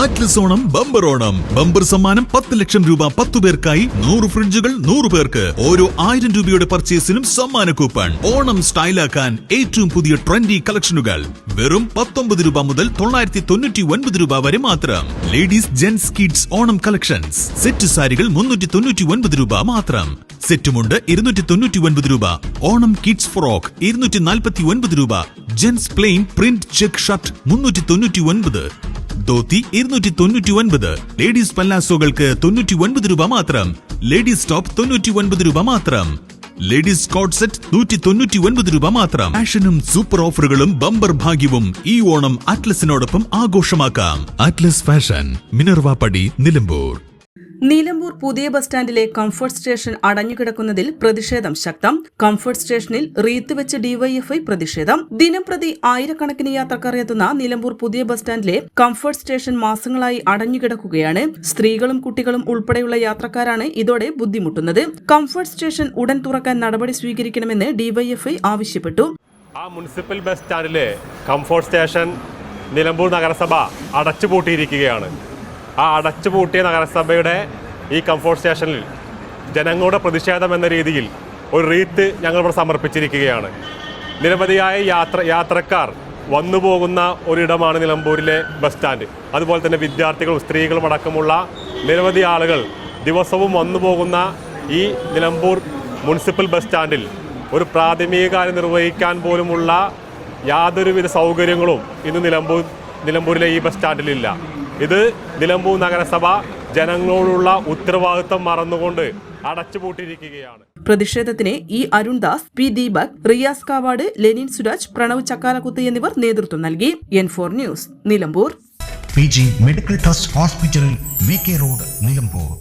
Atlas Onam bumper Onam. Bumper സമ്മാനം 10 ലക്ഷം രൂപ 10 പേർക്കായി, 100 ഫ്രിഡ്ജുകൾ 100 പേർക്ക്. ഓരോ 1000 രൂപയുടെ പർച്ചേസിനും സമ്മാന കൂപ്പൺ. ഓണം സ്റ്റൈലാക്കാൻ ഏറ്റവും പുതിയ ട്രെൻഡി കളക്ഷനുകൾ വെറും 19 രൂപ മുതൽ 999 രൂപ വരെ മാത്രം. Ladies gents kids Onam collections. Set സാരികൾ 399 രൂപ മാത്രം. സെറ്റുമുണ്ട് 299 രൂപ. ഓണം കിഡ്സ് ഫ്രോക്ക് 249 രൂപ. Gents plain print check shirt 399. Dhoti 299. Ladies പല്ലാസോകൾക്ക് 99 രൂപ മാത്രം. ലേഡീസ് ടോപ്പ് 99 രൂപ മാത്രം. ലേഡീസ് കോട്ട് സെറ്റ് 199 രൂപ മാത്രം. ഫാഷനും സൂപ്പർ ഓഫറുകളും ബമ്പർ ഭാഗ്യവും ഈ ഓണം അറ്റ്ലസിനോടൊപ്പം ആഘോഷമാക്കാം. അറ്റ്ലസ് ഫാഷൻ, മിനർവ പടി, നിലമ്പൂർ. നിലമ്പൂർ പുതിയ ബസ് സ്റ്റാൻഡിലെ കംഫർട്ട് സ്റ്റേഷൻ അടഞ്ഞുകിടക്കുന്നതിൽ പ്രതിഷേധം ശക്തം. കംഫർട്ട് സ്റ്റേഷനിൽ റീത്ത് വെച്ച് ഡിവൈഎഫ്ഐ പ്രതിഷേധം. ദിനംപ്രതി ആയിരക്കണക്കിന് യാത്രക്കാർ എത്തുന്ന നിലമ്പൂർ പുതിയ ബസ് സ്റ്റാൻഡിലെ കംഫർട്ട് സ്റ്റേഷൻ മാസങ്ങളായി അടഞ്ഞുകിടക്കുകയാണ്. സ്ത്രീകളും കുട്ടികളും ഉൾപ്പെടെയുള്ള യാത്രക്കാരാണ് ഇതോടെ ബുദ്ധിമുട്ടുന്നത്. കംഫർട്ട് സ്റ്റേഷൻ ഉടൻ തുറക്കാൻ നടപടി സ്വീകരിക്കണമെന്ന് ഡിവൈഎഫ്ഐ ആവശ്യപ്പെട്ടു. മുനിസിപ്പൽ ബസ് സ്റ്റാൻഡിലെ കംഫർട്ട് സ്റ്റേഷൻ നിലമ്പൂർ നഗരസഭ അടച്ചുപൂട്ടിയിരിക്കുകയാണ്. ആ അടച്ചുപൂട്ടിയ നഗരസഭയുടെ ഈ കംഫർട്ട് സ്റ്റേഷനിൽ ജനങ്ങളുടെ പ്രതിഷേധം എന്ന രീതിയിൽ ഒരു റീത്ത് ഞങ്ങളിവിടെ സമർപ്പിച്ചിരിക്കുകയാണ്. നിരവധിയായ യാത്രക്കാർ വന്നു പോകുന്ന ഒരിടമാണ് നിലമ്പൂരിലെ ബസ് സ്റ്റാൻഡ്. അതുപോലെ തന്നെ വിദ്യാർത്ഥികളും സ്ത്രീകളും അടക്കമുള്ള നിരവധി ആളുകൾ ദിവസവും വന്നു പോകുന്ന ഈ നിലമ്പൂർ മുനിസിപ്പൽ ബസ് സ്റ്റാൻഡിൽ ഒരു പ്രാഥമിക കാര്യം നിർവഹിക്കാൻ പോലുമുള്ള യാതൊരുവിധ സൗകര്യങ്ങളും ഇന്ന് നിലമ്പൂരിലെ ഈ ബസ് സ്റ്റാൻഡിലില്ല. ഇത് നിലമ്പൂർ നഗരസഭ ജനങ്ങളോടുള്ള ഉത്തരവാദിത്തം മറന്നുകൊണ്ട് അടച്ചുപൂട്ടിയിരിക്കുകയാണ്. പ്രതിഷേധത്തിന് E Arundas, P Deepak, Riyas Kavad, Lenin Suraj, Pranav Chakkalakuth എന്നിവർ നേതൃത്വം നൽകി. N4 news, Nilambur. PG medical trust hospital, VK road, Nilambur.